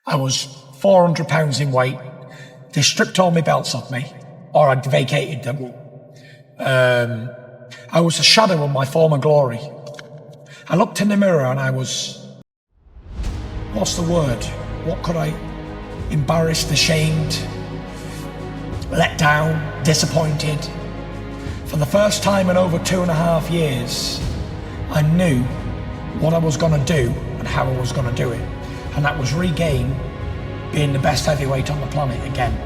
I was 400 pounds in weight. They stripped all my belts off me, or I'd vacated them. I was a shadow of my former glory. I looked in the mirror and I was, what's the word? What could I? Embarrassed, ashamed, let down, disappointed. For the first time in over 2.5 years, I knew what I was going to do and how I was going to do it. And that was regain being the best heavyweight on the planet again.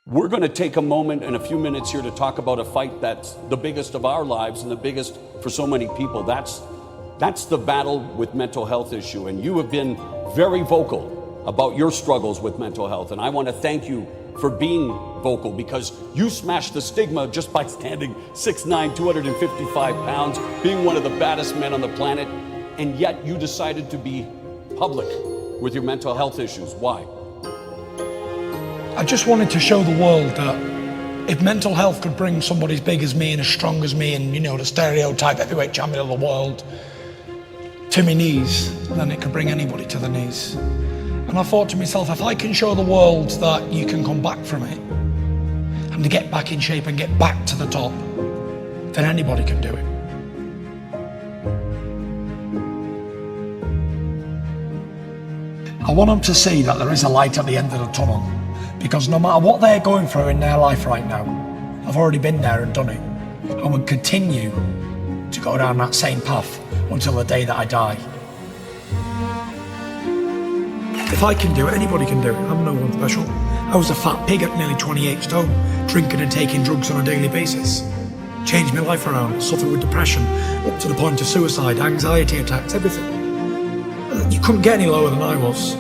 We're going to take a moment and a few minutes here to talk about a fight that's the biggest of our lives and the biggest for so many people. That's the battle with mental health issue. And you have been very vocal about your struggles with mental health. And I want to thank you for being vocal, because you smashed the stigma just by standing 6'9", 255 pounds, being one of the baddest men on the planet. And yet you decided to be public with your mental health issues. Why? I just wanted to show the world that if mental health could bring somebody as big as me and as strong as me and, the stereotype heavyweight champion of the world to my knees, then it could bring anybody to the knees. And I thought to myself, if I can show the world that you can come back from it and to get back in shape and get back to the top, then anybody can do it. I want them to see that there is a light at the end of the tunnel. Because no matter what they're going through in their life right now, I've already been there and done it. I will continue to go down that same path until the day that I die. If I can do it, anybody can do it. I'm no one special. I was a fat pig at nearly 28 stone, drinking and taking drugs on a daily basis. Changed my life around, suffered with depression, up to the point of suicide, anxiety attacks, everything. You couldn't get any lower than I was.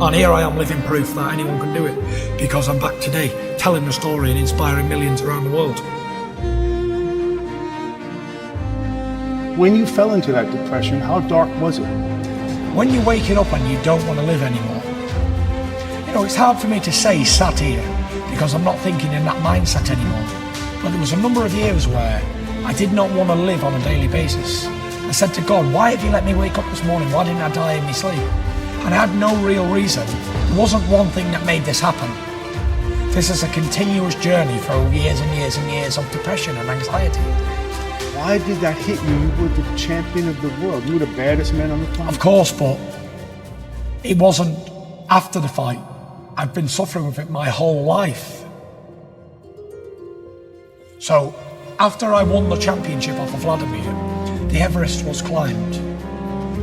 And here I am living proof that anyone can do it, because I'm back today telling the story and inspiring millions around the world. When you fell into that depression, how dark was it? When you're waking up and you don't want to live anymore, it's hard for me to say sat here because I'm not thinking in that mindset anymore. But there was a number of years where I did not want to live on a daily basis. I said to God, why have you let me wake up this morning? Why didn't I die in my sleep? And I had no real reason. There wasn't one thing that made this happen. This is a continuous journey for years and years and years of depression and anxiety. Why did that hit you? You were the champion of the world. You were the baddest man on the planet. Of course, but it wasn't after the fight. I've been suffering with it my whole life. So, after I won the championship off of Vladimir, the Everest was climbed.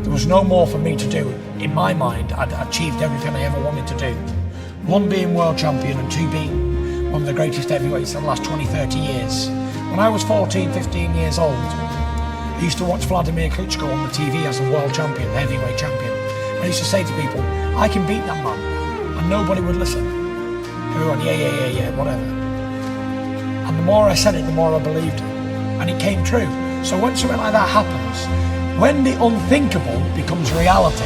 There was no more for me to do. In my mind, I'd achieved everything I ever wanted to do. One, being world champion, and two, being one of the greatest heavyweights of the last 20, 30 years. When I was 14, 15 years old, I used to watch Vladimir Klitschko on the TV as a world champion, heavyweight champion. I used to say to people, I can beat that man, and nobody would listen. Everyone, yeah, whatever. And the more I said it, the more I believed it. And it came true. So when something like that happens, when the unthinkable becomes reality,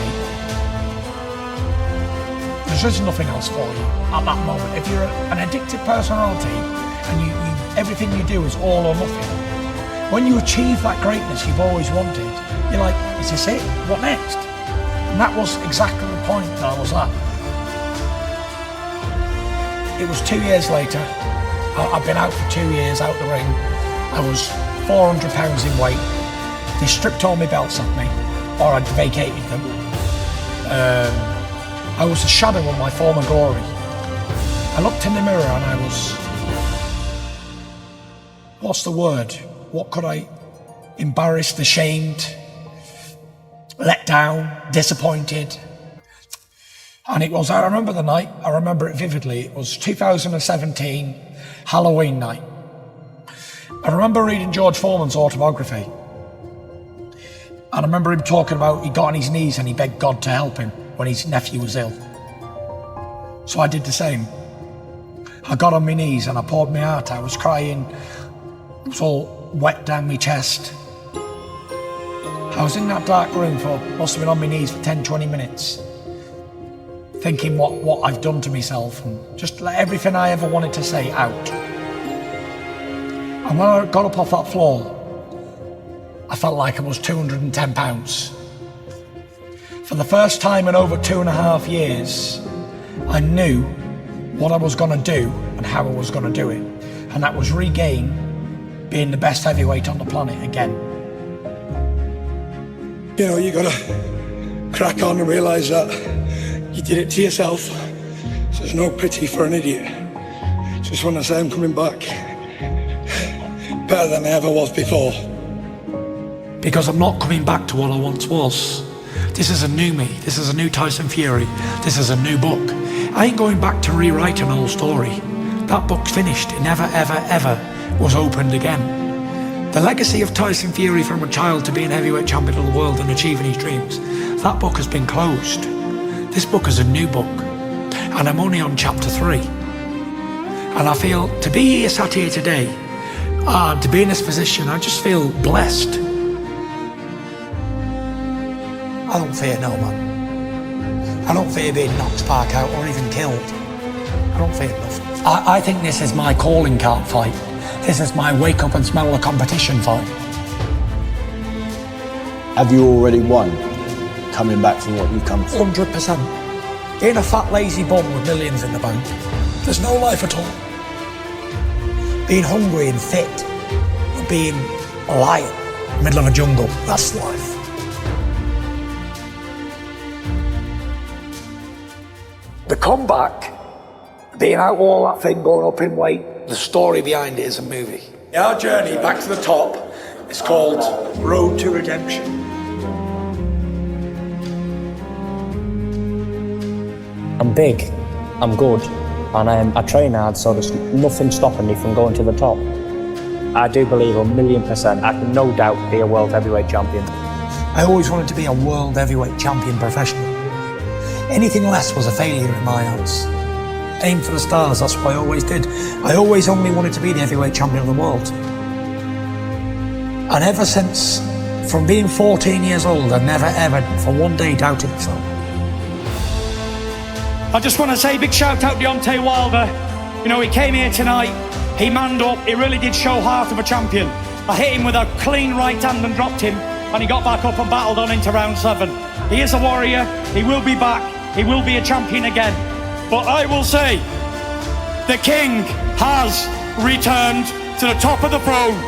there's nothing else for you at that moment. If you're an addictive personality and everything you do is all or nothing, when you achieve that greatness you've always wanted, you're like, is this it? What next? And that was exactly the point that I was at. It was 2 years later. I've been out for 2 years, out the ring. I was 400 pounds in weight. They stripped all my belts off me, or I'd vacated them. I was a shadow of my former glory. I looked in the mirror and I was, what's the word? What could I? Embarrassed, ashamed, let down, disappointed. And it was, I remember the night, I remember it vividly. It was 2017, Halloween night. I remember reading George Foreman's autobiography. And I remember him talking about he got on his knees and he begged God to help him. when his nephew was ill. So I did the same. I got on my knees and I poured my heart out. I was crying. It was all wet down my chest. I was in that dark room must have been on my knees for 10, 20 minutes, thinking what I've done to myself and just let everything I ever wanted to say out. And when I got up off that floor, I felt like I was 210 pounds. For the first time in over 2.5 years, I knew what I was going to do and how I was going to do it. And that was regain being the best heavyweight on the planet again. You know, you gotta crack on and realise that you did it to yourself. So there's no pity for an idiot. Just want to say I'm coming back better than I ever was before. Because I'm not coming back to what I once was. This is a new me. This is a new Tyson Fury. This is a new book. I ain't going back to rewrite an old story. That book's finished. It never, ever, ever was opened again. The legacy of Tyson Fury from a child to being heavyweight champion of the world and achieving his dreams, that book has been closed. This book is a new book, and I'm only on chapter 3. And I feel to be here, sat here today, to be in this position, I just feel blessed. I don't fear no man. I don't fear being knocked spark out or even killed. I don't fear nothing. I think this is my calling card fight. This is my wake up and smell the competition fight. Have you already won, coming back from what you come from? 100%. Being a fat lazy bum with millions in the bank, there's no life at all. Being hungry and fit, or being a lion in the middle of a jungle, that's life. The comeback, being out all that thing, going up in weight, the story behind it is a movie. Our journey back to the top is called Road to Redemption. I'm big, I'm good, and I train hard, so there's nothing stopping me from going to the top. I do believe 1,000,000% I can no doubt be a world heavyweight champion. I always wanted to be a world heavyweight champion professional. Anything less was a failure in my eyes. Aim for the stars, that's what I always did. I always only wanted to be the heavyweight champion of the world. And ever since, from being 14 years old, I've never ever for one day doubted myself. I just want to say a big shout out to Deontay Wilder. You know, he came here tonight, he manned up, he really did show heart of a champion. I hit him with a clean right hand and dropped him, and he got back up and battled on into round 7. He is a warrior, he will be back, he will be a champion again. But I will say, the king has returned to the top of the throne.